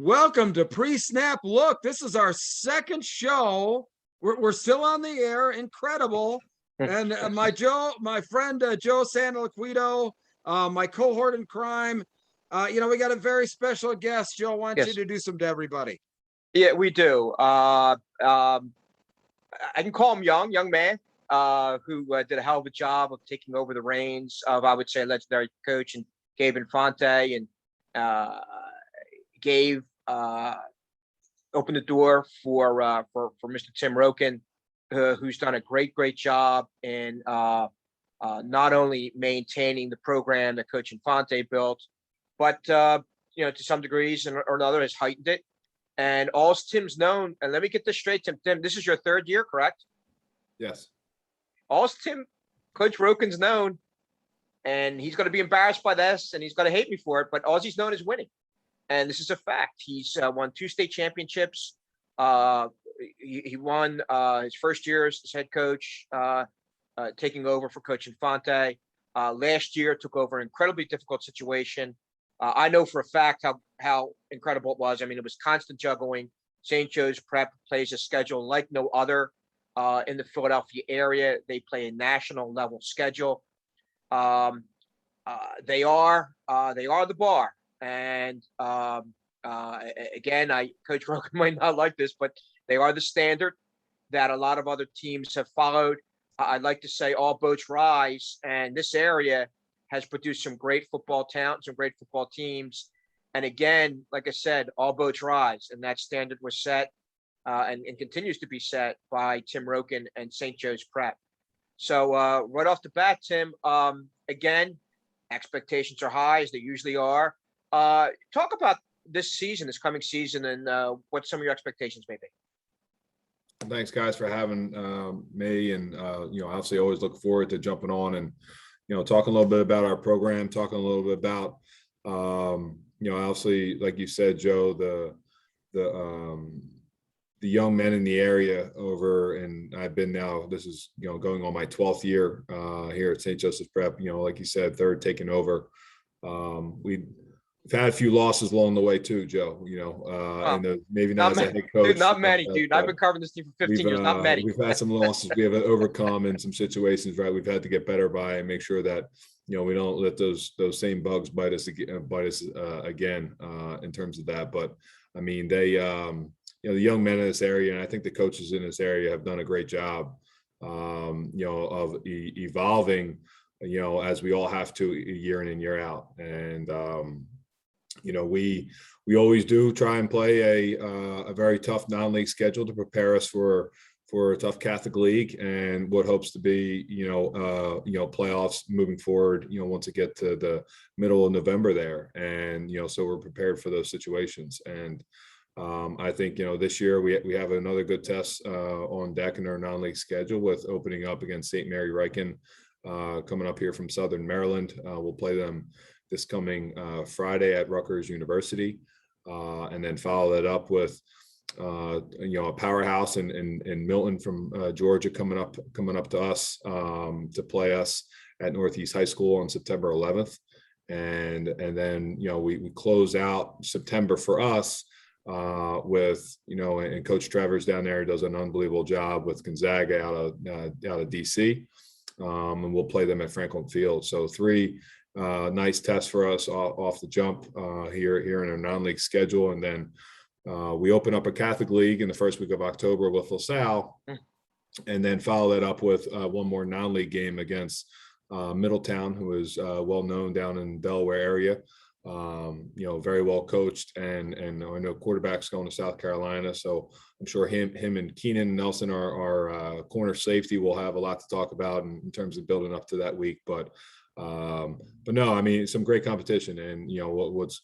Welcome to Pre-Snap Look. This is our second show. We're still on the air. Incredible. And my friend Joe Santoliquito, my cohort in crime. We got a very special guest. Joe, why don't you introduce him to everybody? Yeah, we do. I can call him young man, who did a hell of a job of taking over the reins of, I would say, legendary coach and Gabe Infante, and opened the door for Mr. Tim Roken, who's done a great job in not only maintaining the program that Coach Infante built, but to some degrees or another has heightened it. And all Tim's known, and let me get this straight, Tim, this is your third year, correct? Yes. All Coach Roken's known, and he's going to be embarrassed by this, and he's going to hate me for it, but all he's known is winning. And this is a fact. He's won 2 state championships. He won his first year as head coach, taking over for Coach Infante. Last year, took over an incredibly difficult situation. I know for a fact how incredible it was. I mean, it was constant juggling. St. Joe's Prep plays a schedule like no other in the Philadelphia area. They play a national level schedule. They are the bar. And again, Coach Roken might not like this, but they are the standard that a lot of other teams have followed. I'd like to say all boats rise, and this area has produced some great football talent, some great football teams. And again, like I said, all boats rise, and that standard was set and continues to be set by Tim Roken and St. Joe's Prep. So right off the bat, Tim, again, expectations are high, as they usually are. Talk about this coming season, and what some of your expectations may be. Thanks, guys, for having me. And, obviously always look forward to jumping on and, talking a little bit about our program, talking a little bit about, obviously, like you said, Joe, the young men in the area over, and I've been now, this is, going on my 12th year here at St. Joseph's Prep, like you said, third taking over. We've had a few losses along the way too, Joe, and maybe not as a head coach. Dude, not many, dude. I've been covering this team for 15 years, not many. We've had some losses we have overcome in some situations, right? We've had to get better by and make sure that, we don't let those same bugs bite us again in terms of that. But I mean, they, the young men in this area, and I think the coaches in this area have done a great job, of evolving, as we all have to year in and year out. And, we always do try and play a very tough non-league schedule to prepare us for a tough Catholic league and what hopes to be, playoffs moving forward, once it get to the middle of November there. And, so we're prepared for those situations. And I think, this year we have another good test on deck in our non-league schedule with opening up against St. Mary Roken coming up here from Southern Maryland. We'll play them this coming Friday at Rutgers University, and then follow that up with a powerhouse in Milton from Georgia coming up to us to play us at Northeast High School on September 11th, and then we close out September for us with and Coach Trevor's down there does an unbelievable job with Gonzaga out of DC, and we'll play them at Franklin Field. So 3 nice tests for us off the jump here in our non-league schedule. And then we open up a Catholic league in the first week of October with LaSalle, and then follow that up with one more non-league game against Middletown, who is well known down in Delaware area, very well coached, and I know quarterback's going to South Carolina. So I'm sure him and Keenan Nelson, our corner safety, will have a lot to talk about in terms of building up to that week. But no, I mean, some great competition, and what's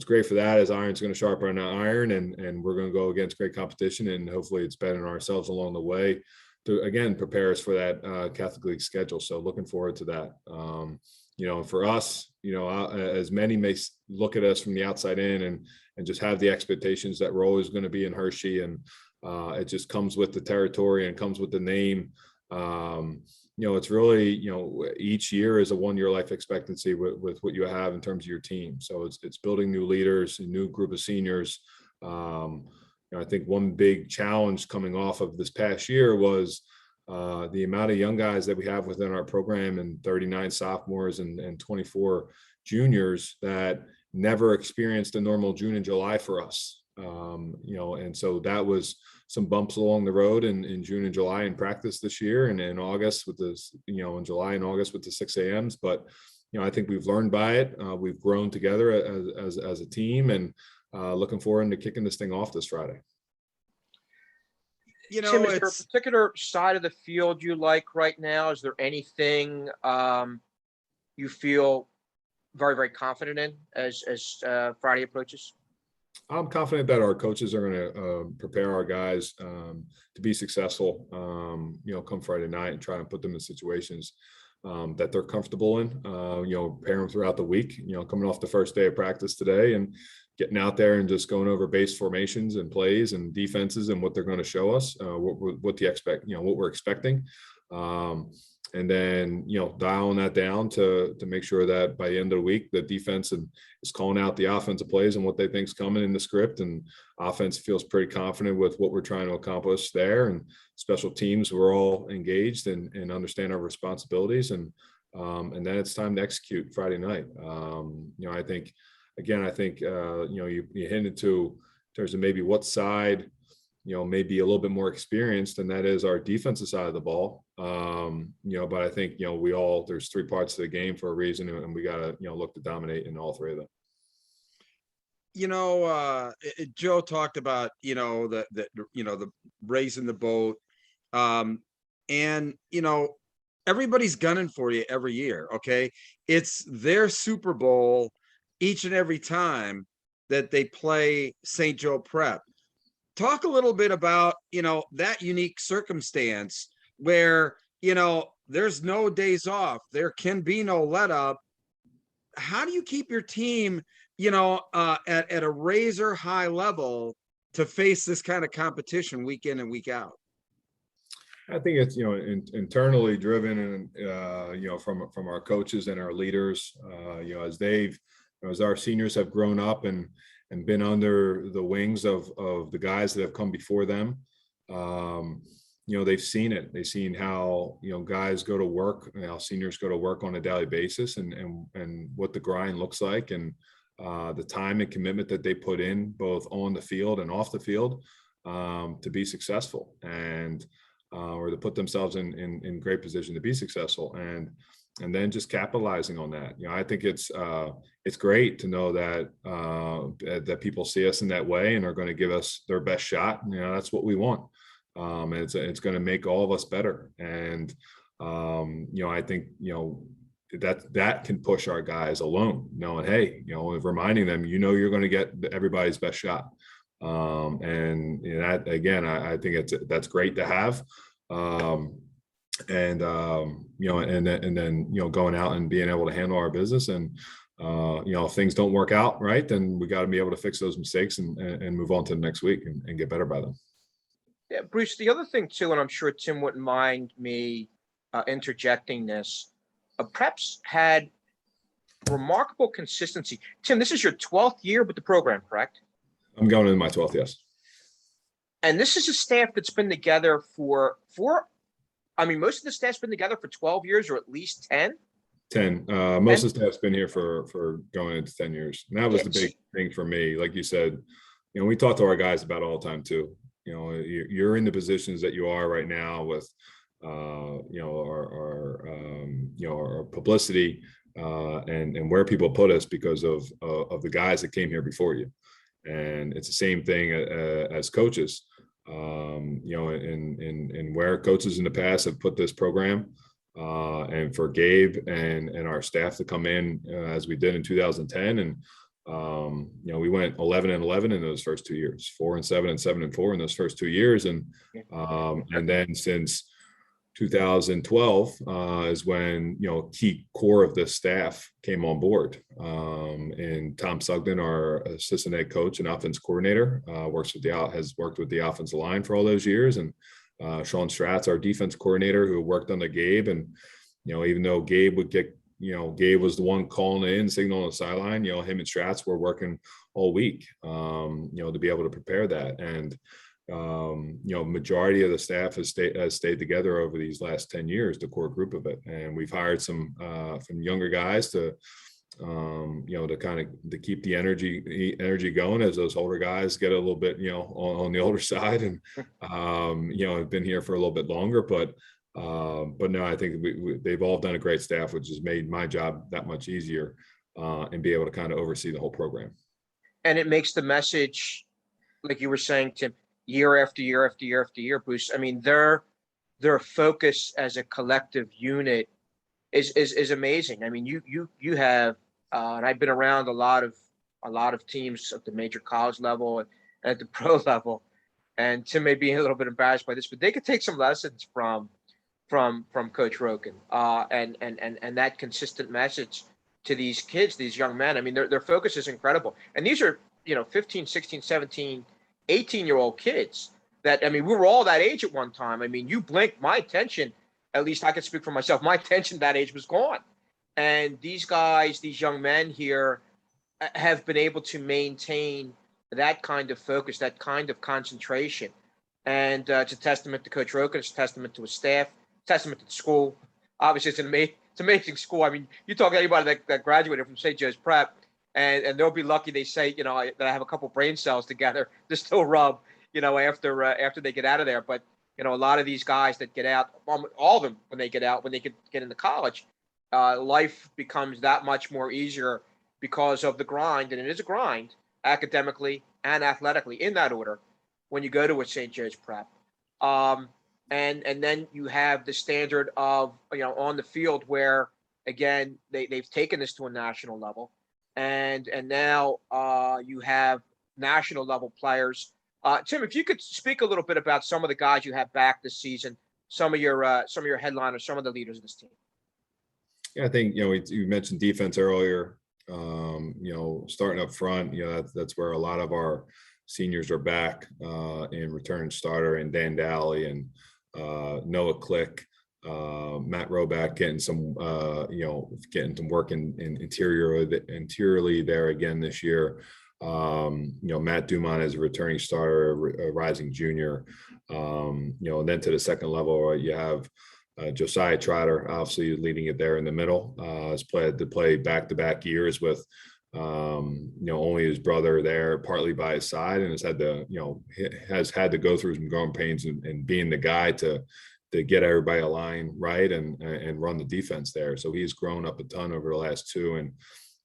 great for that is iron's going to sharpen iron, and we're going to go against great competition, and hopefully it's bettering ourselves along the way to again prepare us for that Catholic League schedule. So looking forward to that. For us, as many may look at us from the outside in and just have the expectations that we're always going to be in Hershey, and it just comes with the territory and comes with the name. it's really, each year is a 1-year life expectancy with what you have in terms of your team. So it's building new leaders, a new group of seniors. I think one big challenge coming off of this past year was the amount of young guys that we have within our program, and 39 sophomores and 24 juniors that never experienced a normal June and July for us. And so that was some bumps along the road in June and July in practice this year, and in August with this, in July and August with the 6 a.m.s. But, I think we've learned by it. We've grown together as a team, and looking forward to kicking this thing off this Friday. Tim, is there a particular side of the field you like right now? Is there anything you feel very, very confident in as Friday approaches? I'm confident that our coaches are going to prepare our guys to be successful, come Friday night, and try and put them in situations that they're comfortable in, prepare them throughout the week, coming off the first day of practice today and getting out there and just going over base formations and plays and defenses and what they're going to show us, what we're expecting. And then, dialing that down to make sure that by the end of the week, the defense is calling out the offensive plays and what they think is coming in the script, and offense feels pretty confident with what we're trying to accomplish there. And special teams, we're all engaged and understand our responsibilities. And then it's time to execute Friday night. I think you hit into in terms of maybe what side, maybe a little bit more experienced, and that is our defensive side of the ball. But I think, there's 3 parts to the game for a reason, and we got to, look to dominate in all 3 of them. Joe talked about, the raising the boat. Everybody's gunning for you every year. Okay. It's their Super Bowl each and every time that they play St. Joe Prep. Talk a little bit about, that unique circumstance where, there's no days off. There can be no let up. How do you keep your team, at a razor high level to face this kind of competition week in and week out? I think it's, internally driven, and, from our coaches and our leaders, as our seniors have grown up and been under the wings of the guys that have come before them. They've seen it. They've seen how, guys go to work, how seniors go to work on a daily basis, and what the grind looks like, and the time and commitment that they put in both on the field and off the field to be successful, and or to put themselves in great position to be successful, and then just capitalizing on that. I think it's great to know that that people see us in that way and are going to give us their best shot. That's what we want. And it's going to make all of us better. And I think that can push our guys alone, knowing, hey, reminding them, you're going to get everybody's best shot. And that, again, I think that's great to have. And then going out and being able to handle our business, and if things don't work out right, then we got to be able to fix those mistakes and move on to the next week and get better by them. Yeah, Bruce, the other thing too, and I'm sure Tim wouldn't mind me interjecting this, Prep's had remarkable consistency. Tim, this is your 12th year with the program, correct? I'm going into my 12th, yes. And this is a staff that's been together most of the staff's been together for 12 years, or at least 10. 10. Most of the staff's been here for going into 10 years. And that was the big thing for me. Like you said, we talk to our guys about it all the time too. You're in the positions that you are right now with, our publicity and where people put us because of the guys that came here before you. And it's the same thing as coaches, and where coaches in the past have put this program, and for Gabe and our staff to come in as we did in 2010. And, we went 11-11 in those first 2 years, 4-7 and 7-4 in those first 2 years. And then since 2012 is when, key core of the staff came on board. And Tom Sugden, our assistant head coach and offense coordinator, has worked with the offensive line for all those years. And Sean Stratz, our defense coordinator, who worked under Gabe. And, even though Gabe would get, Gabe was the one calling in, signal on the sideline, him and Stratz were working all week, to be able to prepare that. And, majority of the staff has stayed together over these last 10 years, the core group of it. And we've hired some younger guys to to keep the energy going as those older guys get a little bit, on the older side, and have been here for a little bit longer. But no, I think they've all done a great staff, which has made my job that much easier, and be able to kind of oversee the whole program. And it makes the message, like you were saying, Tim, year after year after year after year, Bruce. I mean, their focus as a collective unit is amazing. I mean, you have, and I've been around a lot of teams at the major college level and at the pro level, and Tim may be a little bit embarrassed by this, but they could take some lessons from Coach Roken, and that consistent message to these kids, these young men. I mean, their focus is incredible, and these are 15, 16, 17, 18-year-old kids that, I mean, we were all that age at one time. I mean, you blink, my attention, at least I can speak for myself, my attention that age was gone. And these guys, these young men here, have been able to maintain that kind of focus, that kind of concentration. And it's a testament to Coach Roken, it's a testament to his staff, testament to the school. Obviously, it's amazing school. I mean, you talk to anybody that graduated from St. Joe's Prep, and they'll be lucky, they say, that I have a couple brain cells together to still rub, after they get out of there. But, a lot of these guys that get out, all of them, when they get get into college, life becomes that much more easier because of the grind. And it is a grind academically and athletically, in that order, when you go to a St. Joe's Prep. And then you have the standard of, on the field where, again, they've taken this to a national level. And now you have national level players. Tim, if you could speak a little bit about some of the guys you have back this season, some of your headliners, some of the leaders of this team. Yeah, I think, you mentioned defense earlier. Starting up front, that's where a lot of our seniors are back, in return starter, and Dan Daly and Noah Click, Matt Roback getting some work interiorly there again this year. Matt Dumont is a returning starter, a rising junior. And then to the second level, you have Josiah Trotter, obviously leading it there in the middle. Has played to play back-to-back years with only his brother there, partly by his side, and has had to go through some growing pains and being the guy to get everybody aligned right and run the defense there. So he's grown up a ton over the last two, and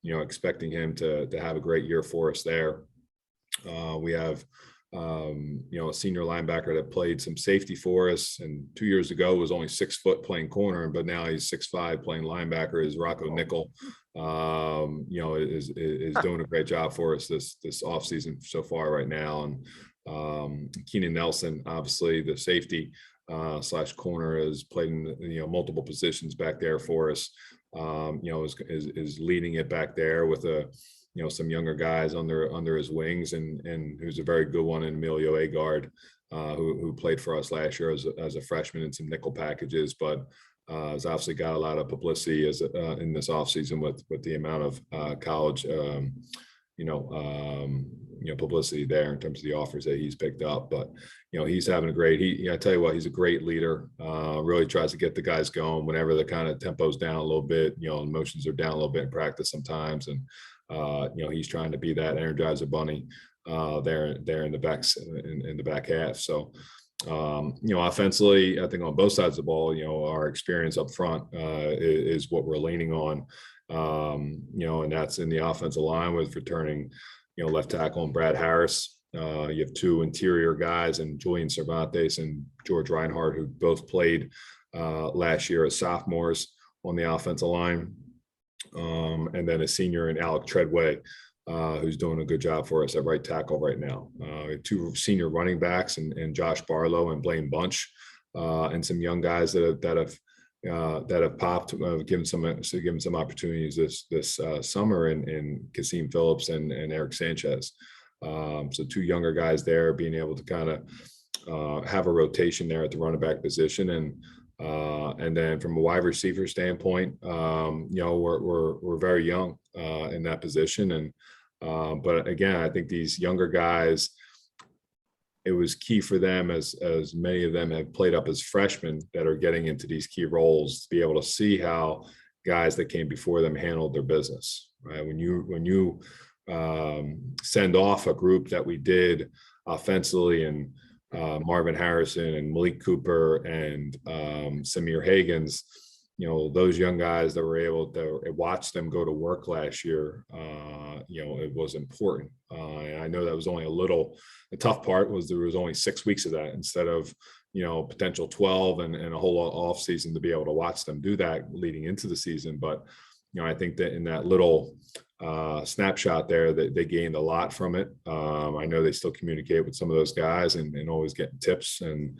expecting him to have a great year for us there. We have a senior linebacker that played some safety for us, and 2 years ago was only 6 foot playing corner, but now he's 6'5" playing linebacker. Is Rocco Nickel. Is doing a great job for us this offseason so far right now. And Keenan Nelson, obviously the safety / corner, has played in multiple positions back there for us. Is leading it back there with some younger guys under his wings, and who's a very good one in Emilio Agard, who played for us last year as a freshman in some nickel packages, but has obviously got a lot of publicity in this offseason with the amount of college publicity there in terms of the offers that he's picked up. But he's having a great, I tell you what, he's a great leader. Really tries to get the guys going whenever the kind of tempo's down a little bit, emotions are down a little bit in practice sometimes, and he's trying to be that Energizer bunny there in the back half. So offensively, I think on both sides of the ball, our experience up front is what we're leaning on. And that's in the offensive line with returning, left tackle and Brad Harris. You have 2 interior guys, and Julian Cervantes and George Reinhardt, who both played last year as sophomores on the offensive line. And then a senior in Alec Treadway, who's doing a good job for us at right tackle right now. 2 senior running backs and Josh Barlow and Blaine Bunch, and some young guys that have popped, given some opportunities this summer in Kasim Phillips and Eric Sanchez. So 2 younger guys there being able to kind of have a rotation there at the running back position. And then from a wide receiver standpoint, we're very young in that position. And but again, I think these younger guys, it was key for them, as many of them have played up as freshmen that are getting into these key roles, to be able to see how guys that came before them handled their business. Right? When you send off a group that we did offensively, and Marvin Harrison and Malik Cooper and Samir Hagans, those young guys that were able to watch them go to work last year, it was important. And I know that was only the tough part was there was only 6 weeks of that instead of, potential 12 and a whole off season to be able to watch them do that leading into the season. But, I think that in that little snapshot there, that they gained a lot from it. I know they still communicate with some of those guys and always getting tips and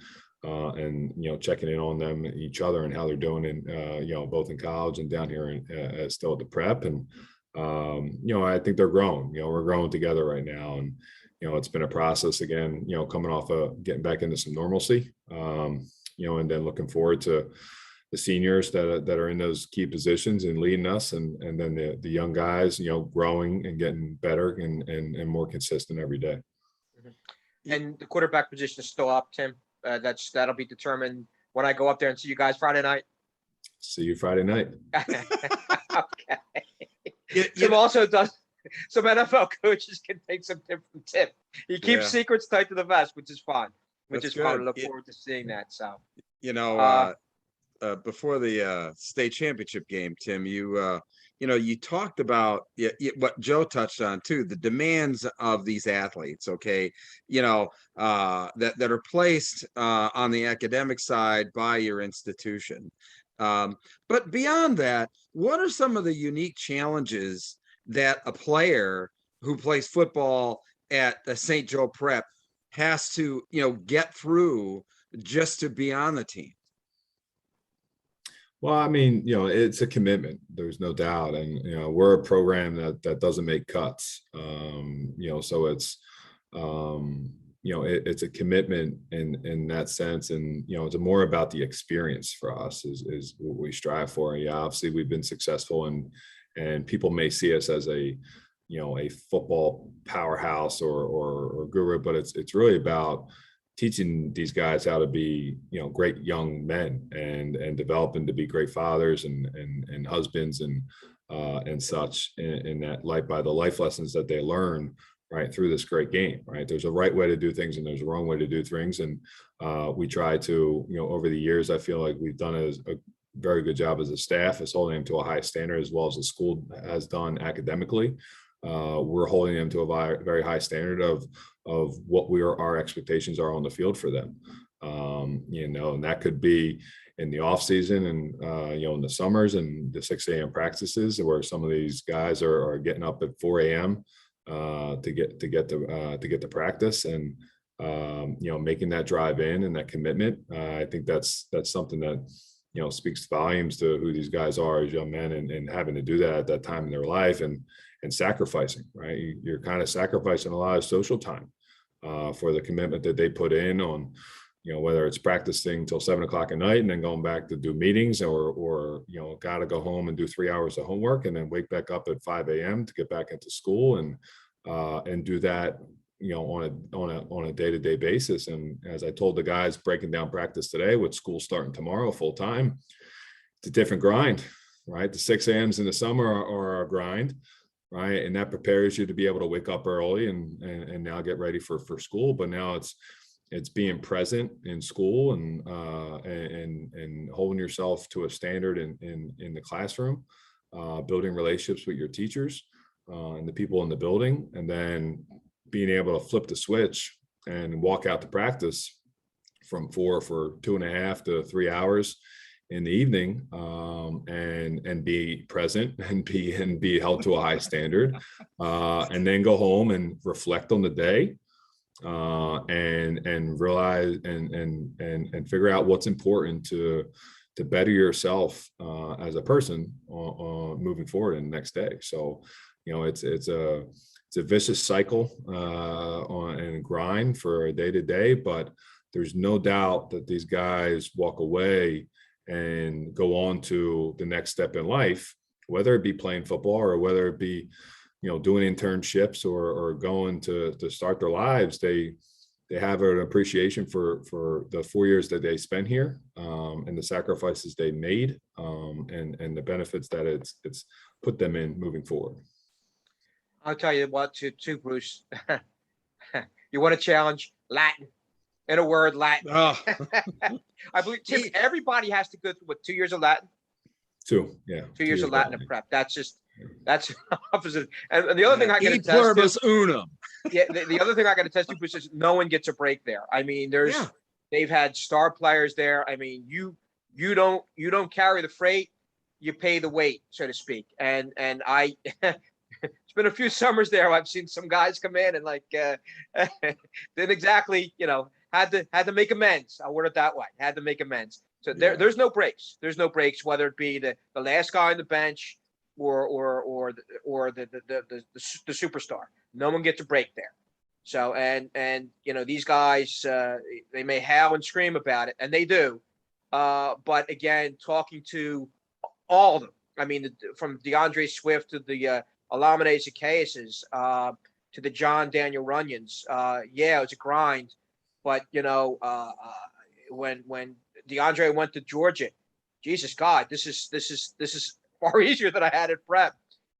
checking in on them, each other, and how they're doing in both in college and down here still at the prep. And I think they're growing. We're growing together right now, and it's been a process again, coming off of getting back into some normalcy, and then looking forward to the seniors that are in those key positions and leading us, and then the young guys, growing and getting better and more consistent every day. And the quarterback position is still up, Tim. That'll be determined when I go up there and see you guys Friday night. See you Friday night. Okay. Tim also does. Some NFL coaches can take some tip from Tim. He keeps secrets tight to the vest, which is fun. Which is fun. I look forward to seeing that. So, before the state championship game, Tim, you talked about what Joe touched on too, the demands of these athletes. Okay, that are placed on the academic side by your institution. But beyond that, what are some of the unique challenges that a player who plays football at the St. Joe Prep has to, get through just to be on the team? Well, I mean, it's a commitment. There's no doubt. And, we're a program that doesn't make cuts. So it's, it's a commitment in that sense. And, it's more about the experience for us is what we strive for. Yeah, obviously we've been successful, and people may see us as a football powerhouse or guru, but it's really about teaching these guys how to be, great young men and developing to be great fathers and husbands and such in that life, by the life lessons that they learn right through this great game. Right, there's a right way to do things and there's a wrong way to do things, and we try to, over the years, I feel like we've done a very good job as a staff is holding them to a high standard, as well as the school has done academically. We're holding them to a very high standard of what our expectations are on the field for them. And that could be in the off season and, in the summers and the 6 a.m. practices, where some of these guys are getting up at 4 a.m. To get to practice, and, making that drive in and that commitment. I think that's something that, speaks volumes to who these guys are as young men, and having to do that at that time in their life, and sacrificing, right? You're kind of sacrificing a lot of social time for the commitment that they put in on, whether it's practicing till 7 o'clock at night and then going back to do meetings, or got to go home and do 3 hours of homework and then wake back up at 5 a.m. to get back into school and do that, on a day-to-day basis. And as I told the guys breaking down practice today, with school starting tomorrow full time, it's a different grind, right? The 6 a.m.s in the summer are a grind, right? And that prepares you to be able to wake up early and now get ready for school. But now it's being present in school and holding yourself to a standard in the classroom, building relationships with your teachers and the people in the building, and then being able to flip the switch and walk out to practice from 4 for 2.5 to 3 hours in the evening, and be present and be held to a high standard, and then go home and reflect on the day, and realize and figure out what's important to better yourself as a person moving forward in the next day. So, it's a vicious cycle and grind for a day to day, but there's no doubt that these guys walk away and go on to the next step in life, whether it be playing football or whether it be, doing internships or going to start their lives. They have an appreciation for the 4 years that they spent here, and the sacrifices they made, and the benefits that it's put them in moving forward. I'll tell you what, too, Bruce. You want to challenge Latin? In a word, Latin. Oh. I believe, Tim, everybody has to go through 2 years of Latin. 2, yeah. 2 years of Latin and prep. That's opposite. And the other thing I got to test pluribus unum. Yeah, the other thing I got to test you, Bruce, is no one gets a break there. I mean, they've had star players there. I mean, you don't carry the freight, you pay the weight, so to speak. And I it's been a few summers there. I've seen some guys come in and didn't exactly, had to make amends. I'll word it that way. Had to make amends. So there's no breaks. There's no breaks, whether it be the last guy on the bench or the superstar. No one gets a break there. So and these guys, they may howl and scream about it, and they do. But again, talking to all of them, I mean, from DeAndre Swift to the Alameda Zacchaeuses, to the John Daniel Runyons. It was a grind, but when DeAndre went to Georgia, Jesus God, this is far easier than I had at prep.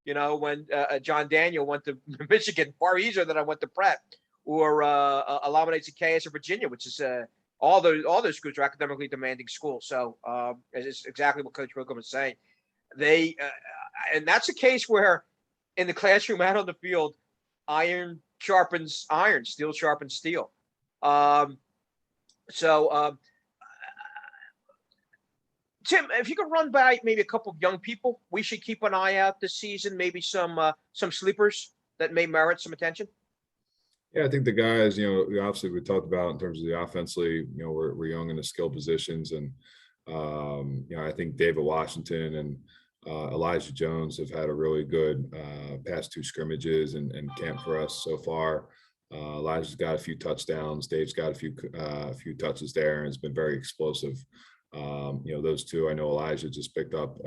When John Daniel went to Michigan, far easier than I went to prep, or Alameda Zacchaeus or Virginia, which is all those schools are academically demanding schools. So it's exactly what Coach Roken was saying. They and that's a case where in the classroom, out on the field, iron sharpens iron, steel sharpens steel. Tim, if you could run by maybe a couple of young people we should keep an eye out this season, maybe some sleepers that may merit some attention. Yeah, I think the guys, obviously we talked about in terms of the offensively, we're young in the skill positions, and I think David Washington and Elijah Jones have had a really good past 2 scrimmages and camp for us so far. Elijah's got a few touchdowns. Dave's got a few touches there, and it's been very explosive. Those 2, I know Elijah just picked up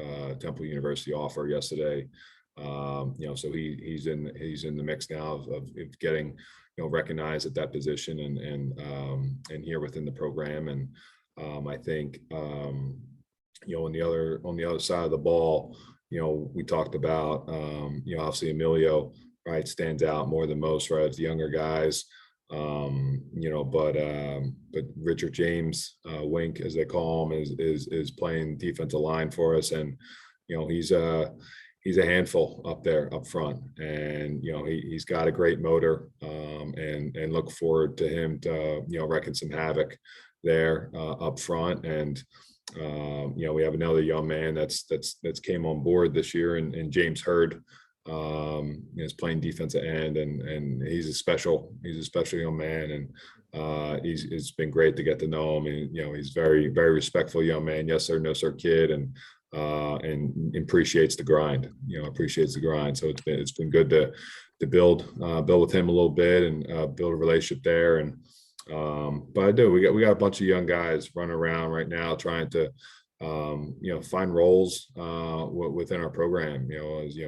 Temple University offer yesterday. So he's in the mix now of getting, recognized at that position and here within the program. And I think, on the other side of the ball, we talked about, obviously Emilio, right, stands out more than most, right, of the younger guys. But Richard James, Wink, as they call him, is playing defensive line for us, and he's a handful up there up front, and he's got a great motor, and look forward to him to wrecking some havoc there up front. And we have another young man that's came on board this year, and James Hurd. Is playing defensive end, and he's a special young man, and it's been great to get to know him. And he's very, very respectful young man. Yes sir, no sir kid, and appreciates the grind. So it's been good to build with him a little bit and build a relationship there. And but we got a bunch of young guys running around right now trying to find roles within our program.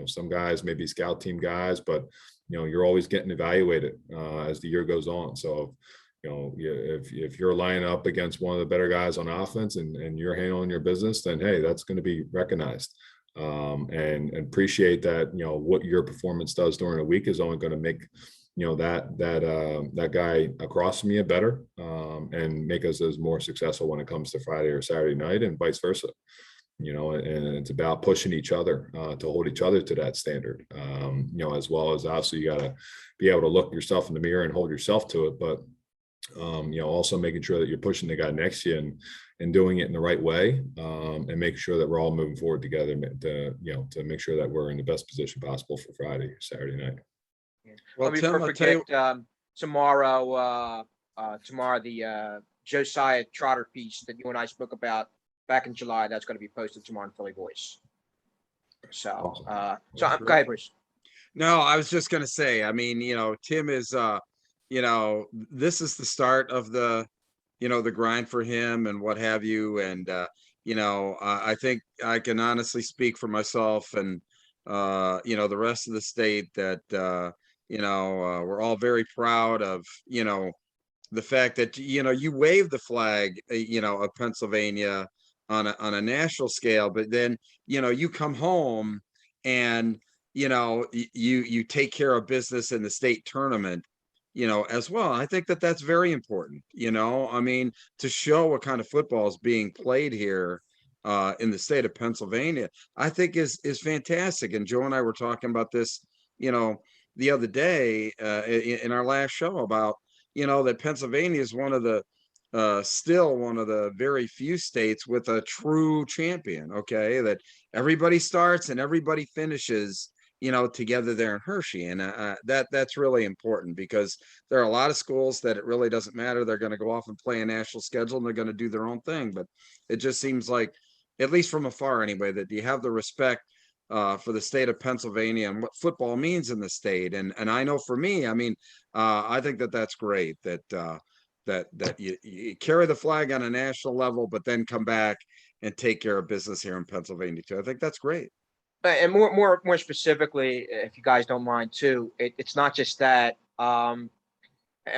Some guys may be scout team guys, but you're always getting evaluated as the year goes on. So if you're lining up against one of the better guys on offense and you're handling your business, then hey, that's going to be recognized, and appreciate that. What your performance does during a week is only going to make that guy across from you better, and make us as more successful when it comes to Friday or Saturday night, and vice versa. And it's about pushing each other to hold each other to that standard, as well as obviously you got to be able to look yourself in the mirror and hold yourself to it, but also making sure that you're pushing the guy next to you and doing it in the right way, and making sure that we're all moving forward together to make sure that we're in the best position possible for Friday or Saturday night. Well, Tim, tomorrow the Josiah Trotter piece that you and I spoke about back in July, that's going to be posted tomorrow in Philly Voice. So, Awesome. Go ahead, Bruce. No, I was just going to say, I mean, Tim is, this is the start of the the grind for him and what have you. And, I think I can honestly speak for myself and, the rest of the state that, we're all very proud of, the fact that, you wave the flag, of Pennsylvania on a national scale, but then, you come home and, you take care of business in the state tournament, as well. I think that that's very important, I mean, to show what kind of football is being played here in the state of Pennsylvania, I think is fantastic. And Joe and I were talking about this, the other day in our last show about, that Pennsylvania is one of the still one of the very few states with a true champion. Okay, that everybody starts and everybody finishes, together there in Hershey, and that's really important because there are a lot of schools that it really doesn't matter. They're going to go off and play a national schedule and they're going to do their own thing. But it just seems like, at least from afar anyway, that you have the respect for the state of Pennsylvania and what football means in the state. And I know for me, I mean, I think that that's great that that you carry the flag on a national level, but then come back and take care of business here in Pennsylvania too. I think that's great. And more specifically, if you guys don't mind too, it's not just that. And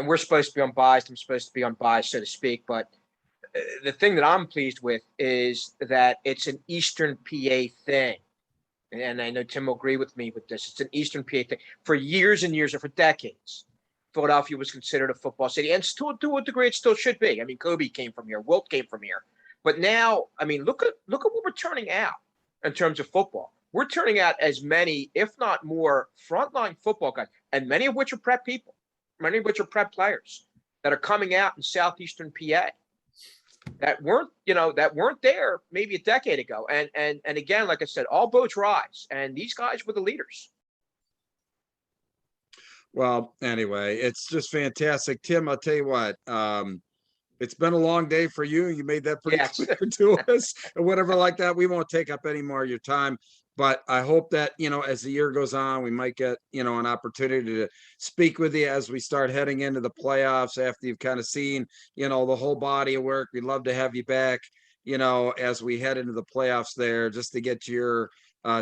we're supposed to be unbiased. I'm supposed to be unbiased, so to speak. But the thing that I'm pleased with is that it's an Eastern PA thing. And I know Tim will agree with me with this. It's an Eastern PA thing. For years and years, or for decades, Philadelphia was considered a football city. And still, to a degree, it still should be. I mean, Kobe came from here. Wilt came from here. But now, I mean, look at what we're turning out in terms of football. We're turning out as many, if not more, frontline football guys, and many of which are prep people, many of which are prep players that are coming out in southeastern PA that weren't there maybe a decade ago. And again, like I said, all boats rise, and these guys were the leaders. Well, anyway, it's just fantastic. Tim, I'll tell you what, it's been a long day for you. You made that pretty clear to us or whatever like that. We won't take up any more of your time. But I hope that, as the year goes on, we might get, an opportunity to speak with you as we start heading into the playoffs after you've kind of seen, the whole body of work. We'd love to have you back, as we head into the playoffs there, just to get your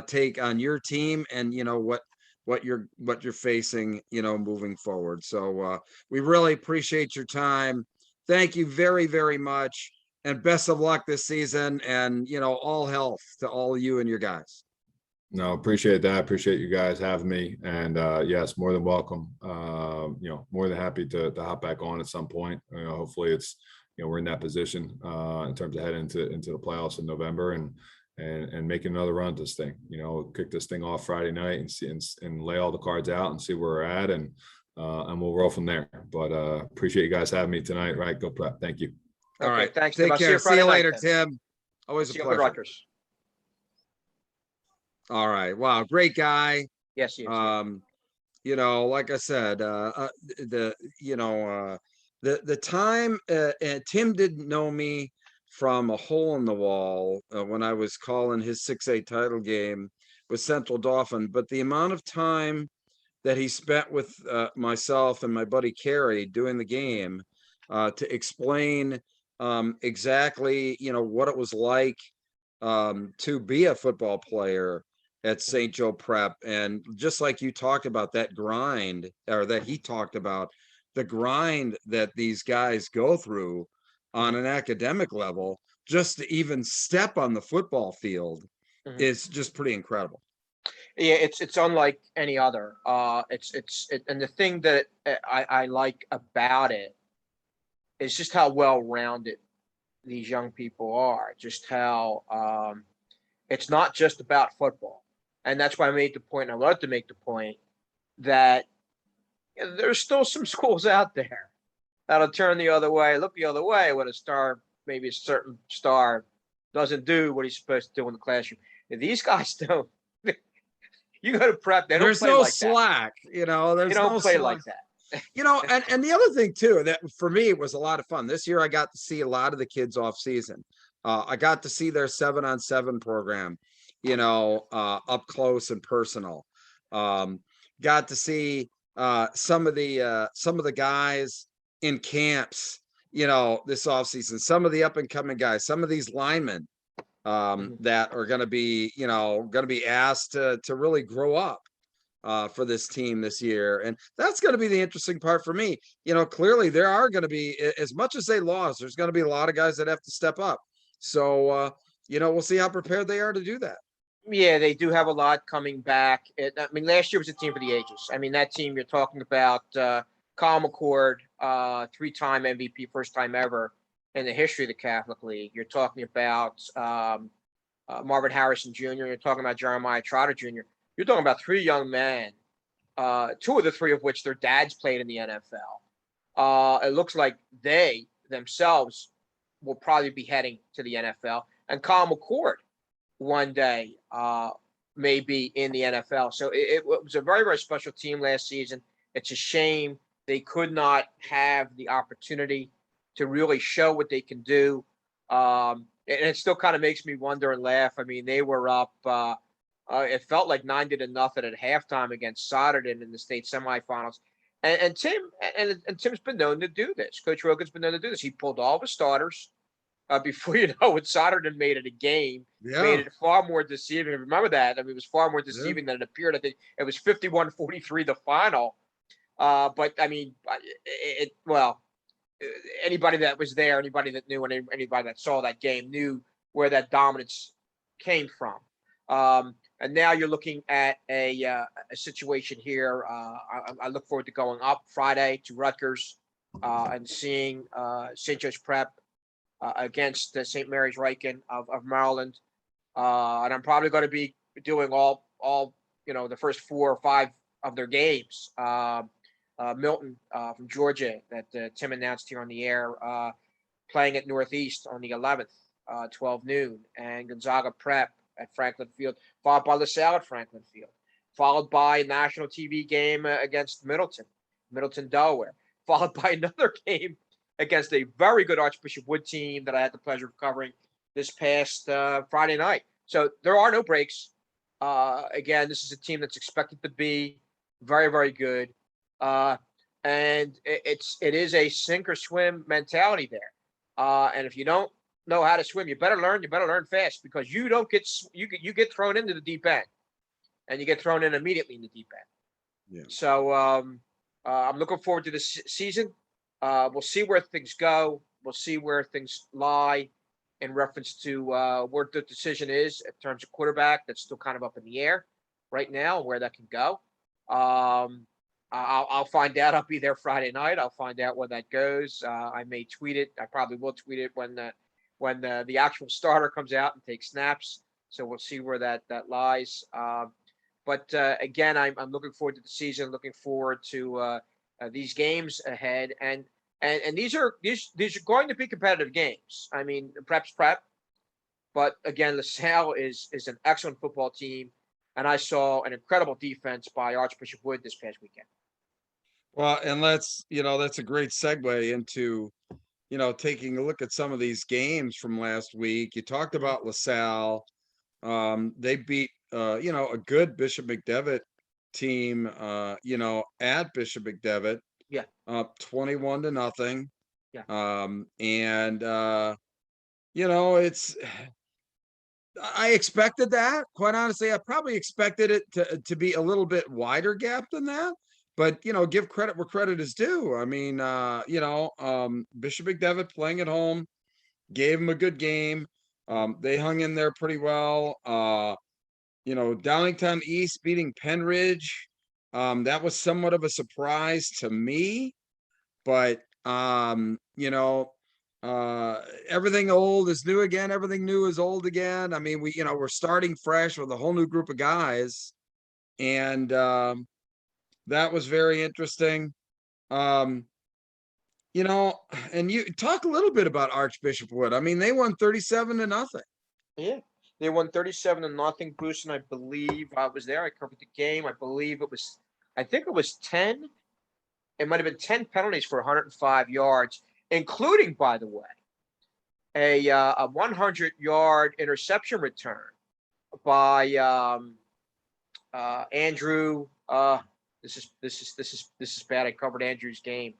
take on your team and, what you're facing, moving forward. So we really appreciate your time. Thank you very, very much. And best of luck this season, and, all health to all of you and your guys. No, appreciate that. Appreciate you guys having me. And yes, more than welcome. More than happy to hop back on at some point. Hopefully it's, we're in that position in terms of heading into the playoffs in November and making another run at this thing. Kick this thing off Friday night and see and lay all the cards out and see where we're at, and we'll roll from there. But appreciate you guys having me tonight. Right, go Prep. Thank you. All right, thanks. Take care. See you later, Tim. Always a pleasure. Rutgers. All right. Wow, great guy. Yes, he is. Like I said, the time Tim didn't know me from a hole in the wall when I was calling his 6A title game with Central Dauphin, but the amount of time that he spent with myself and my buddy Kerry doing the game to explain exactly, what it was like to be a football player at St. Joe Prep. And just like you talked about that grind, or that he talked about the grind that these guys go through on an academic level, just to even step on the football field is just pretty incredible. Yeah, it's unlike any other. And the thing that I like about it is just how well-rounded these young people are. Just how it's not just about football. And that's why I made the point, and I love to make the point, that there's still some schools out there that'll turn the other way, look the other way when maybe a certain star doesn't do what he's supposed to do in the classroom. And these guys don't. You go to Prep, there's no slack, they don't play like that. And the other thing too, that for me was a lot of fun. This year I got to see a lot of the kids off season. I got to see their 7-on-7 program, up close and personal. Got to see some of the guys in camps, this offseason, some of the up and coming guys, some of these linemen that are going to be, going to be asked to really grow up for this team this year. And that's going to be the interesting part for me. Clearly there are going to be, as much as they lost, there's going to be a lot of guys that have to step up. So, we'll see how prepared they are to do that. Yeah, they do have a lot coming back. Last year was a team for the ages. That team you're talking about, Kyle McCord, 3-time MVP, first time ever in the history of the Catholic League. You're talking about Marvin Harrison Jr. You're talking about Josiah Trotter Jr. You're talking about 3 young men, 2 of the 3 of which their dads played in the NFL. It looks like they themselves will probably be heading to the NFL. And Kyle McCord one day may be in the NFL. So it was a very, very special team last season. It's a shame they could not have the opportunity to really show what they can do. And it still kind of makes me wonder and laugh. They were up, it felt like 9-0 at halftime against Souderton in the state semifinals. And Tim's been known to do this. Coach Roken's been known to do this. He pulled all the starters. Before you know it, Souderton made it a game, made it far more deceiving. Remember that? It was far more deceiving than it appeared. I think it was 51-43 the final. Anybody that was there, anybody that knew, and anybody that saw that game knew where that dominance came from. And now you're looking at a situation here. I look forward to going up Friday to Rutgers and seeing St. Joe's Prep against St. Mary's Roken of Maryland. And I'm probably going to be doing all the first 4 or 5 of their games. Milton from Georgia that Tim announced here on the air, playing at Northeast on the 11th, 12 noon, and Gonzaga Prep at Franklin Field, followed by LaSalle at Franklin Field, followed by a national TV game against Middleton, Delaware, followed by another game against a very good Archbishop Wood team that I had the pleasure of covering this past Friday night. So there are no breaks. Again, this is a team that's expected to be very, very good. And it is a sink or swim mentality there. And if you don't know how to swim, you better learn fast, because you get thrown into the deep end, and you get thrown in immediately in the deep end. Yeah. So I'm looking forward to this season. We'll see where things go. We'll see where things lie in reference to where the decision is in terms of quarterback. That's still kind of up in the air right now, where that can go. I'll find out. I'll be there Friday night. I'll find out where that goes. I may tweet it. I probably will tweet it when the actual starter comes out and takes snaps. So we'll see where that lies. But again, I'm looking forward to the season. Looking forward to these games ahead, and these are going to be competitive games. Prep's prep, but again, LaSalle is an excellent football team, and I saw an incredible defense by Archbishop Wood this past weekend. Well, and that's a great segue into taking a look at some of these games from last week. You talked about LaSalle. They beat a good Bishop McDevitt team, at Bishop McDevitt. Yeah. 21-0. Yeah. I expected that. Quite honestly, I probably expected it to be a little bit wider gap than that. But give credit where credit is due. Bishop McDevitt playing at home gave them a good game. They hung in there pretty well. Downingtown East beating Penridge. That was somewhat of a surprise to me, but everything old is new again. Everything new is old again. We're starting fresh with a whole new group of guys, and that was very interesting. And you talk a little bit about Archbishop Wood. They won 37-0. Yeah. They won 37-0, Bruce, and I believe I was there. I covered the game. I think it was 10. It might have been 10 penalties for 105 yards, including, by the way, a 100-yard interception return by Andrew. This is bad. I covered Andrew's game.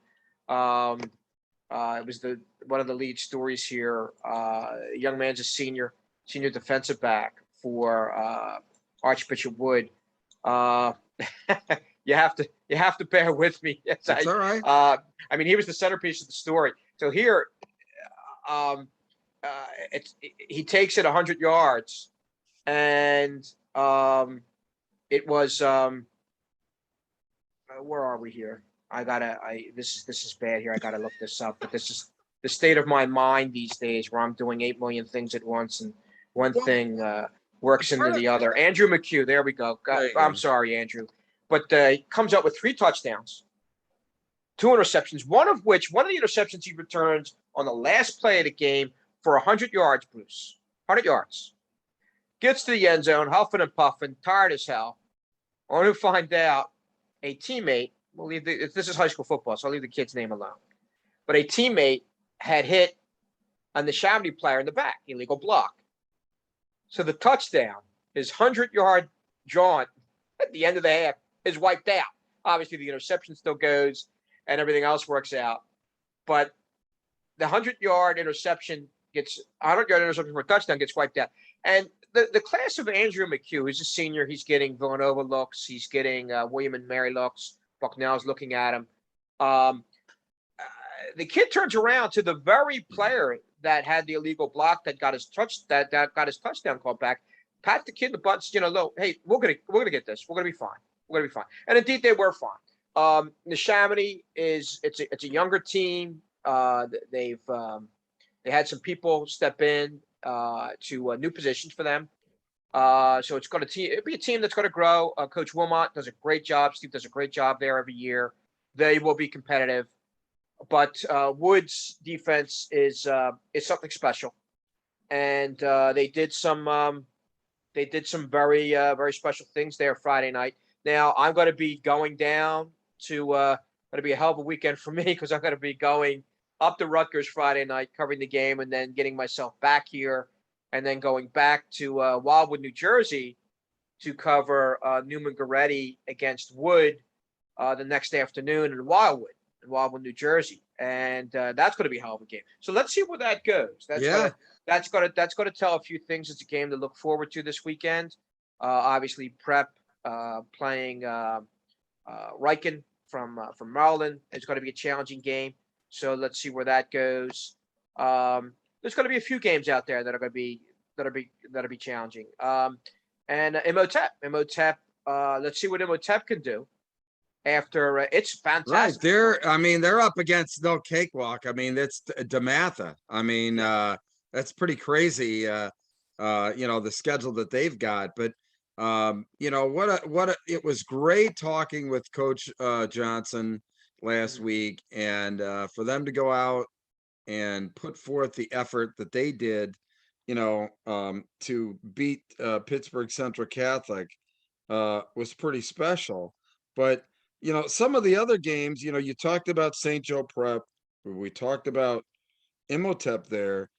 It was one of the lead stories here. Young man's a senior defensive back for Archbishop Wood. You have to bear with me. That's all right. I mean, he was the centerpiece of the story. So here, he takes it 100 yards, and it was where are we here? This is bad here. I gotta look this up. But this is the state of my mind these days, where I'm doing 8 million things at once, and one thing works into the other. Andrew Mchugh, there we go. I'm sorry, Andrew, but he comes up with 3 touchdowns, 2 interceptions. One of the interceptions he returns on the last play of the game for 100 yards, Bruce. 100 yards. Gets to the end zone, huffing and puffing, tired as hell. Only to find out a teammate. This is high school football, so I'll leave the kid's name alone. But a teammate had hit on the Chamonix player in the back, illegal block. So the touchdown, his 100-yard jaunt at the end of the half, is wiped out. Obviously, the interception still goes, and everything else works out. But the 100-yard interception for a touchdown gets wiped out. And the class of Andrew Mchugh, who's a senior, he's getting Villanova looks, he's getting William and Mary looks. Bucknell's looking at him. The kid turns around to the very player that had the illegal block that got his touchdown called back. Pat the kid in the butt, hey, we're gonna get this. We're gonna be fine. We're gonna be fine. And indeed, they were fine. The Chamonix it's a younger team. They had some people step in to new positions for them. So it'll be a team that's going to grow. Coach Wilmot does a great job. Steve does a great job there every year. They will be competitive, but Wood's defense is something special, and they did some very very special things there Friday night. Now I'm going to be going down to going to be a hell of a weekend for me, because I'm going to be going up to Rutgers Friday night, covering the game, and then getting myself back here, and then going back to Wildwood, New Jersey, to cover Newman Goretti against Wood the next afternoon in Wildwood, New Jersey, and that's going to be a hell of a game. So let's see where that goes. That's going to tell a few things. It's a game to look forward to this weekend. Obviously, Prep playing Roken from Maryland. It's going to be a challenging game. So let's see where that goes. There's going to be a few games out there that are going to be challenging. And Imhotep, let's see what Imhotep can do after it's fantastic. Right, they're up against no cakewalk. It's DeMatha. That's pretty crazy. The schedule that they've got, but it was great talking with Coach Johnson last week, and for them to go out and put forth the effort that they did, to beat Pittsburgh Central Catholic was pretty special. But, some of the other games, you talked about St. Joe Prep, we talked about Imhotep there.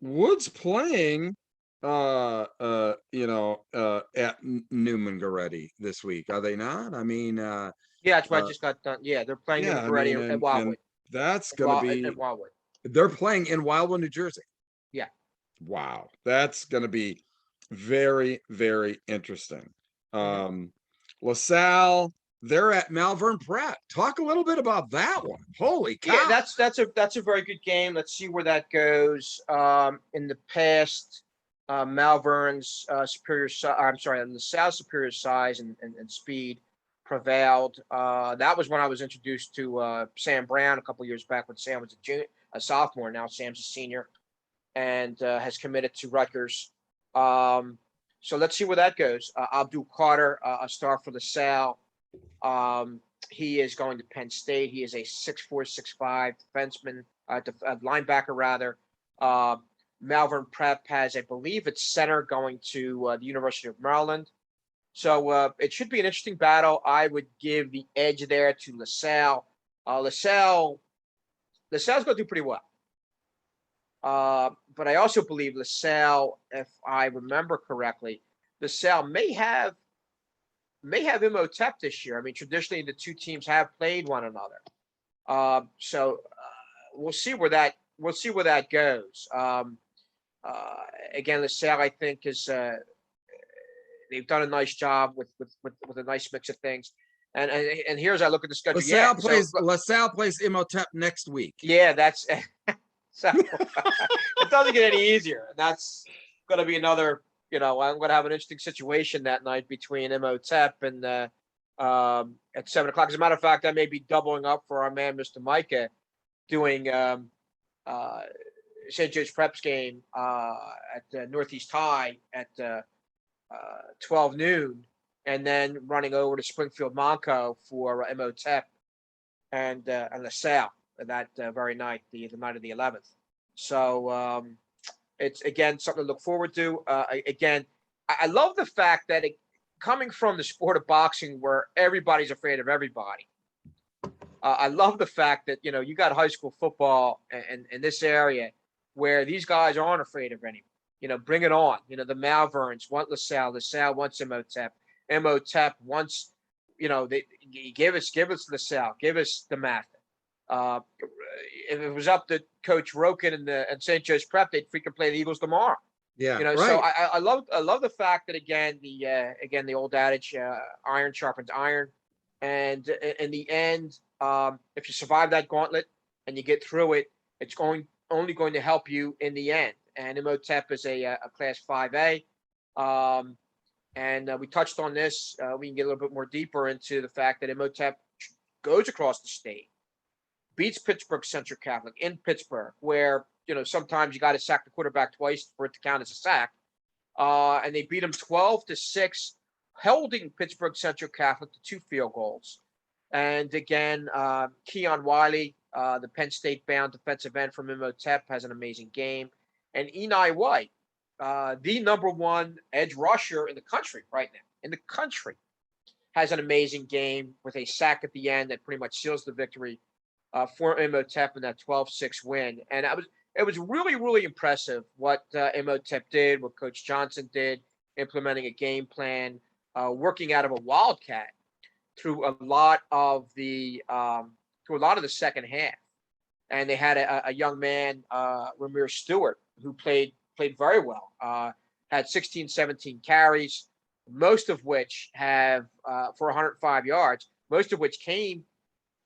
Wood's playing, at Newman Goretti this week, are they not? Yeah, that's what I just got done. Yeah, they're playing Goretti at Wildwood. That's going to be at Wildwood. They're playing in Wildwood, New Jersey. Yeah. Wow, that's going to be very, very interesting. LaSalle, they're at Malvern Pratt. Talk a little bit about that one. Holy cow! Yeah, that's a very good game. Let's see where that goes. In the past, Malvern's LaSalle's superior size and speed prevailed. That was when I was introduced to Sam Brown a couple years back, when Sam was a sophomore. Now Sam's a senior, and has committed to Rutgers. So let's see where that goes. Abdul Carter, a star for LaSalle. He is going to Penn State. He is a 6'4", 6'5" defenseman, linebacker rather. Malvern Prep has, I believe, its center going to the University of Maryland. So it should be an interesting battle. I would give the edge there to LaSalle. LaSalle's going to do pretty well. But I also believe LaSalle, if I remember correctly, LaSalle may have Imhotep this year. Traditionally the two teams have played one another. So we'll see where that goes. Again, LaSalle, I think, is they've done a nice job with a nice mix of things. And here's I look at the schedule. LaSalle plays Imhotep next week. Yeah, that's so it doesn't get any easier. And that's going to be another. I'm going to have an interesting situation that night between Imhotep and at 7:00. As a matter of fact, I may be doubling up for our man, Mr. Micah, doing St. Joe's Prep's game at Northeast High at 12 noon, and then running over to Springfield Monco for Imhotep and LaSalle that very night, the night of the 11th. So it's, again, something to look forward to. Again, I love the fact that coming from the sport of boxing where everybody's afraid of everybody, I love the fact that, you got high school football in this area where these guys aren't afraid of anyone. Bring it on. The Malverns want LaSalle wants Imhotep wants, they give us LaSalle, give us the Math. If it was up to Coach Roken and St. Joe's Prep, they'd freaking play the Eagles tomorrow. Yeah, right. So I love the fact that the old adage, iron sharpens iron, and in the end, if you survive that gauntlet and you get through it, it's only going to help you in the end. And Imhotep is a Class 5A, and we touched on this. We can get a little bit more deeper into the fact that Imhotep goes across the state, beats Pittsburgh Central Catholic in Pittsburgh, where sometimes you got to sack the quarterback twice for it to count as a sack. And they beat him 12-6, holding Pittsburgh Central Catholic to 2 field goals. And again, Keon Wiley, the Penn State-bound defensive end from Imhotep, has an amazing game. And Eni White, the #1 edge rusher in the country right now, has an amazing game with a sack at the end that pretty much seals the victory for Imhotep in that 12-6 win. And it was really, really impressive what Imhotep did, what Coach Johnson did, implementing a game plan, working out of a wildcat through a lot of the second half. And they had a young man, Ramir Stewart, who played very well, had 16, 17 carries, most of which have for 105 yards, most of which came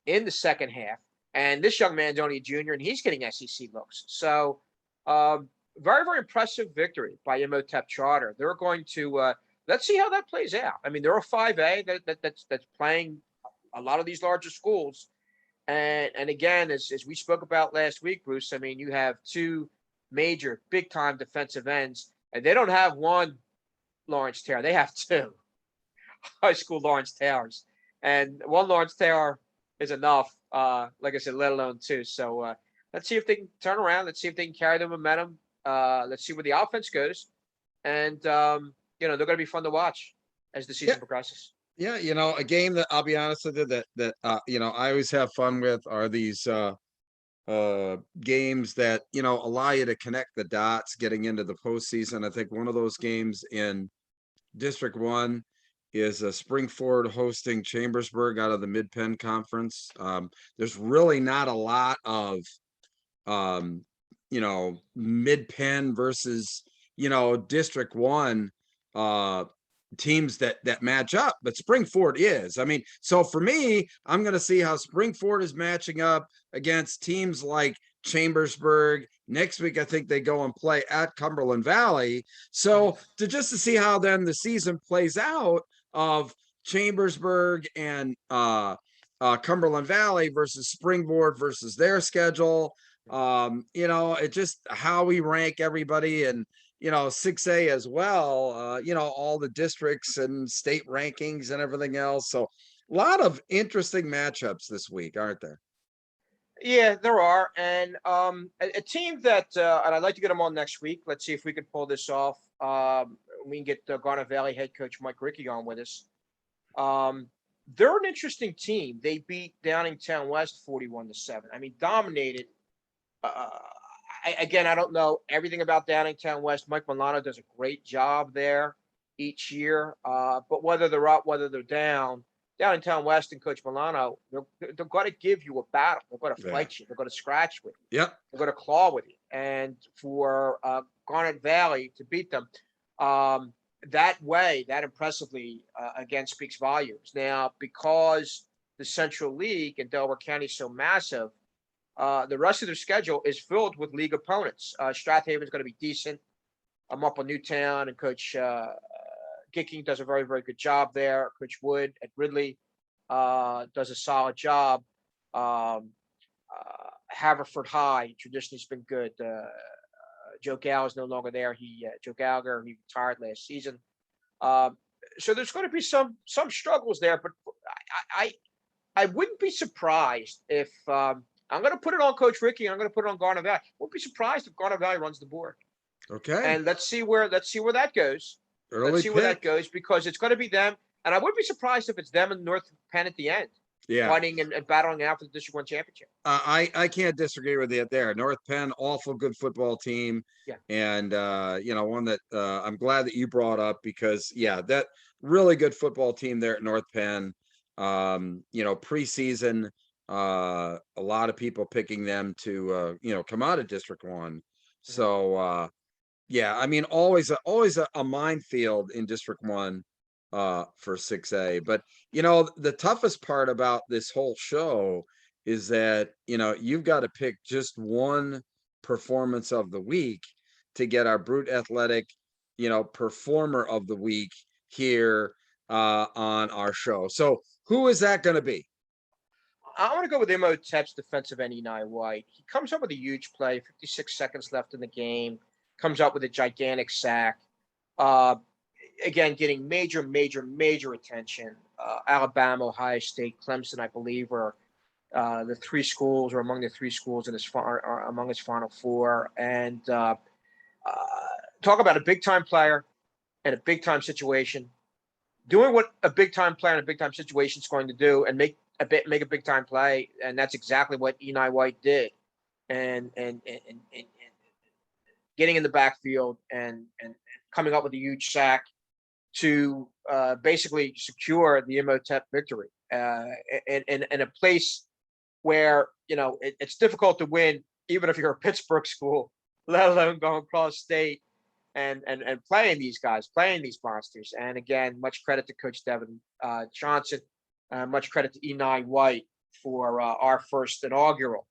in the second half. And this young man's only a junior, and he's getting SEC looks. So very, very impressive victory by Imhotep Trotter. They're going to let's see how that plays out. I mean, they're a 5A that's playing a lot of these larger schools. And again, as we spoke about last week, Bruce, I mean, you have 2 major big-time defensive ends, and they don't have one Lawrence Taylor. They have 2 high school Lawrence Taylors. And one Lawrence Taylor is enough, like I said, let alone 2. So let's see if they can turn around. Let's see if they can carry the momentum. Let's see where the offense goes. And, they're going to be fun to watch as the season progresses. Yeah, a game that I'll be honest with you that I always have fun with are these games that allow you to connect the dots getting into the postseason. I think one of those games in District 1 is Springford hosting Chambersburg out of the Mid-Penn Conference. There's really not a lot of Mid-Penn versus District 1 teams that match up, but Springford is. I mean, so for me, I'm going to see how Springford is matching up against teams like Chambersburg. Next week, I think they go and play at Cumberland Valley. So to see how then the season plays out of Chambersburg and Cumberland Valley versus Springboard versus their schedule. It just how we rank everybody and 6A as well, all the districts and state rankings and everything else. So a lot of interesting matchups this week, aren't there? Yeah, there are. And a team that, and I'd like to get them on next week. Let's see if we can pull this off. We can get Garnet Valley head coach Mike Rickey on with us. They're an interesting team. They beat Downingtown West 41-7. I mean, dominated. Again, I don't know everything about Downingtown West. Mike Milano does a great job there each year. But whether they're up, whether they're down, down in Town West and Coach Milano, they're going to give you a battle. They're going to fight you. They're going to scratch with you. Yep. They're going to claw with you. And for Garnet Valley to beat them that way, that impressively, again, speaks volumes. Now, because the Central League in Delaware County is so massive, the rest of their schedule is filled with league opponents. Strathaven's going to be decent. I'm up on Newtown, and Coach Gicking does a very, very good job there. Coach Wood at Ridley does a solid job. Haverford High traditionally has been good. Joe Gall is no longer there. Joe Gallagher, he retired last season. So there's going to be some struggles there, but I wouldn't be surprised if I'm going to put it on Coach Ricky. I'm going to put it on Garnet Valley. Wouldn't be surprised if Garnet Valley runs the board. Okay. And let's see where that goes. Early where that pick. goes, because it's going to be them. And I wouldn't be surprised if it's them and North Penn at the end, Yeah. fighting and battling out for the District 1 championship. I can't disagree with you there. North Penn, awful good football team. Yeah. And, one that I'm glad that you brought up because, that really good football team there at North Penn. Preseason, a lot of people picking them to, come out of District 1. So, always a minefield in District 1 for 6A. But, the toughest part about this whole show is that, you've got to pick just one performance of the week to get our Brute Athletic, performer of the week here on our show. So who is that going to be? I want to go with Imhotep's defensive end, Eni White. He comes up with a huge play, 56 seconds left in the game, comes up with a gigantic sack. Again, getting major attention. Alabama, Ohio State, Clemson, I believe, are among the three schools in his among his Final Four. And talk about a big-time player in a big-time situation, doing what a big-time player in a big-time situation is going to do, and make a big-time play. And that's exactly what Eni White did. And getting in the backfield and coming up with a huge sack to basically secure the Imhotep victory in a place where, it's difficult to win, even if you're a Pittsburgh school, let alone going across state and playing these guys, playing these monsters. And again, much credit to Coach Devin Johnson, much credit to Eni White for our first inaugural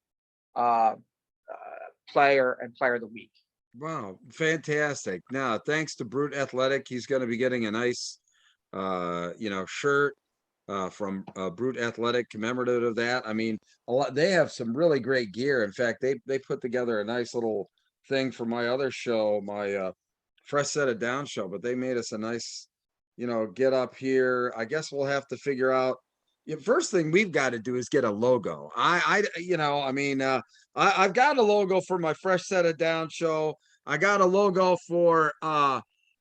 player of the week. Wow, fantastic. Now, thanks to Brute Athletic, he's going to be getting a nice, shirt from Brute Athletic commemorative of that. I mean, they have some really great gear. In fact, they put together a nice little thing for my other show, my Fresh Set of Down show, but they made us a nice, get up here. I guess we'll have to figure out. First thing we've got to do is get a logo. I've got a logo for my Fresh Set of Down show. I got a logo for my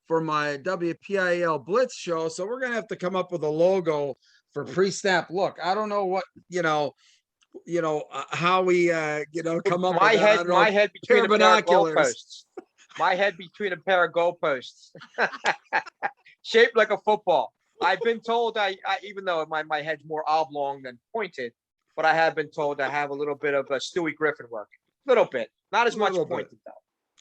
WPIL Blitz show. So we're gonna have to come up with a logo for Pre-Snap Look. I don't know what how we come up my with head. that. My head between a pair of binoculars. goalposts. My head between a pair of goalposts, shaped like a football. I've been told I even though my head's more oblong than pointed, but I have been told I have a little bit of a Stewie Griffin work. A little bit. Not as much pointed, though.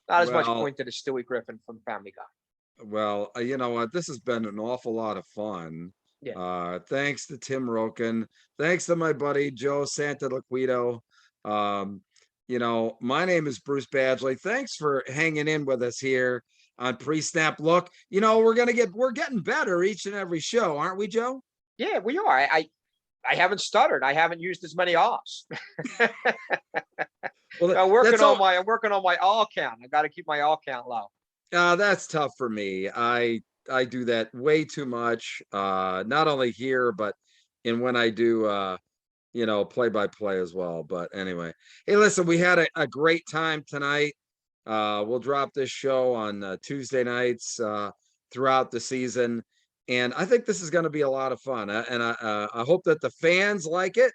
Not as much pointed as Stewie Griffin from Family Guy. Well, you know what? This has been an awful lot of fun. Yeah. Thanks to Tim Roken. Thanks to my buddy Joe Santoliquito. My name is Bruce Badgley. Thanks for hanging in with us here on Pre-Snap Look. We're getting better each and every show, aren't we, Joe? Yeah, we are. I haven't stuttered. I haven't used as many offs. Well, I'm working on my all count. I got to keep my all count low. That's tough for me. I do that way too much. Not only here, but when I do play by play as well. But anyway, hey, listen, we had a great time tonight. We'll drop this show on Tuesday nights throughout the season. And I think this is going to be a lot of fun. And I hope that the fans like it.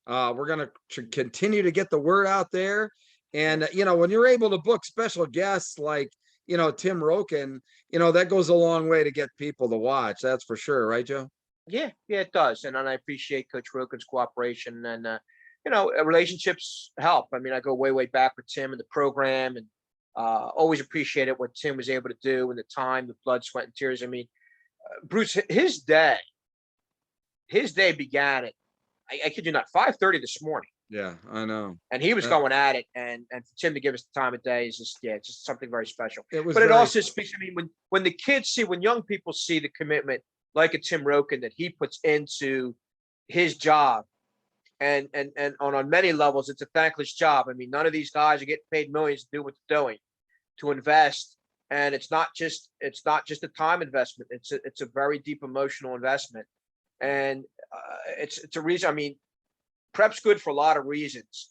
We're going to continue to get the word out there. And, when you're able to book special guests like, Tim Roken, that goes a long way to get people to watch. That's for sure. Right, Joe? Yeah, it does. And I appreciate Coach Roken's cooperation and, relationships help. I mean, I go way, way back with Tim and the program and always appreciated what Tim was able to do and the time, the blood, sweat, and tears. I mean, Bruce, his day began at, I kid you not, 5:30 this morning. Yeah, I know. And he was going at it. And for Tim to give us the time of day is just, it's just something very special. It was But it very- also speaks, I mean, when the kids see, when young people see the commitment like a Tim Roken that he puts into his job, and on many levels, it's a thankless job. I mean, none of these guys are getting paid millions to do what they're doing, to invest. And it's not just a time investment. It's a very deep emotional investment. And it's a reason, I mean, prep's good for a lot of reasons.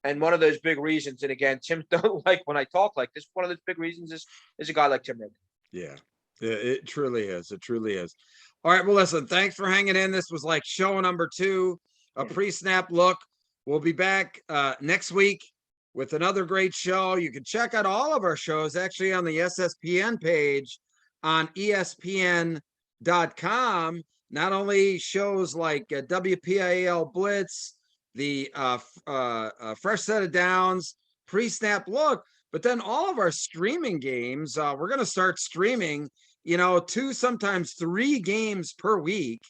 And one of those big reasons, and again, Tim don't like when I talk like this, one of those big reasons is a guy like Tim Roken. Yeah, it truly is. It truly is. All right. Well, listen, thanks for hanging in. This was like show number 2, a pre-snap look. We'll be back next week with another great show. You can check out all of our shows actually on the SSPN page on ESPN.com. Not only shows like WPIAL Blitz, the Fresh Set of Downs, pre-snap look, but then all of our streaming games, we're going to start streaming, 2, sometimes 3 games per week.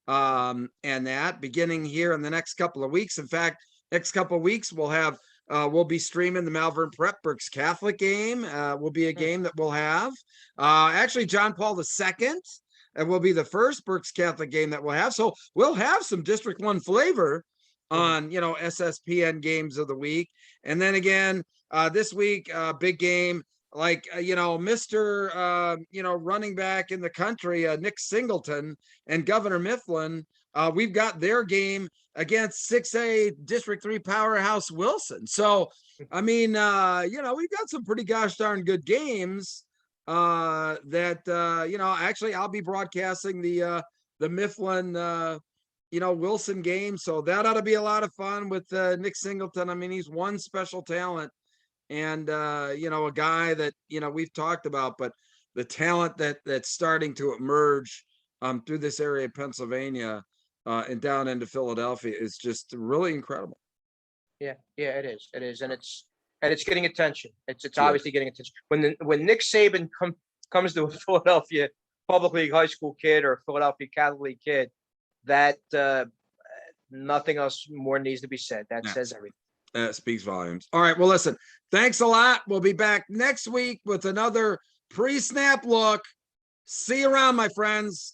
And that beginning here in the next couple of weeks. In fact, next couple of weeks, we'll be streaming the Malvern Prep Berks Catholic game. Will be a game that we'll have. Actually, John Paul II. It will be the first Berks Catholic game that we'll have. So we'll have some District 1 flavor on, SSPN games of the week. And then again, this week, big game, like, Mr. Running back in the country, Nick Singleton and Governor Mifflin. We've got their game against 6A District 3 powerhouse Wilson. So, I mean, we've got some pretty gosh darn good games actually I'll be broadcasting the Mifflin, Wilson game. So that ought to be a lot of fun with Nick Singleton. I mean, he's one special talent and, a guy that, we've talked about, but the talent that's starting to emerge through this area of Pennsylvania and down into Philadelphia is just really incredible. Yeah, it is. It is. And it's getting attention. It's obviously getting attention. When Nick Saban comes to a Philadelphia public league high school kid or a Philadelphia Catholic League kid, that nothing else more needs to be said. That says everything. That speaks volumes. All right. Well, listen, thanks a lot. We'll be back next week with another pre-snap look. See you around, my friends.